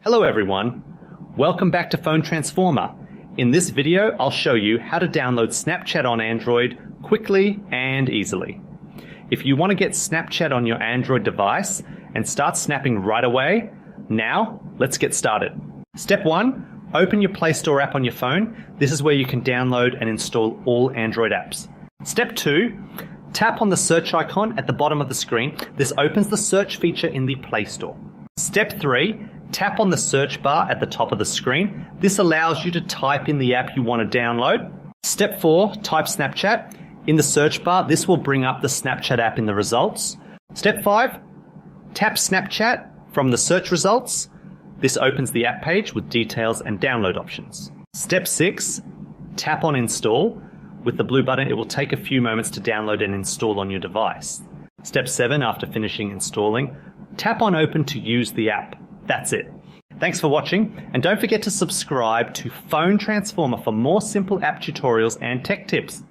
Hello everyone, welcome back to Phone Transformer. In this video, I'll show you how to download Snapchat on Android quickly and easily. If you want to get Snapchat on your Android device and start snapping right away, now let's get started. Step 1, open your Play Store app on your phone. This is where you can download and install all Android apps. Step 2, tap on the search icon at the bottom of the screen. This opens the search feature in the Play Store. Step 3, tap on the search bar at the top of the screen. This allows you to type in the app you want to download. Step 4, type Snapchat. In the search bar, this will bring up the Snapchat app in the results. Step 5, tap Snapchat from the search results. This opens the app page with details and download options. Step 6, tap on Install. With the blue button, it will take a few moments to download and install on your device. Step 7, after finishing installing, tap on Open to use the app. That's it. Thanks for watching, and don't forget to subscribe to Phone Transformer for more simple app tutorials and tech tips.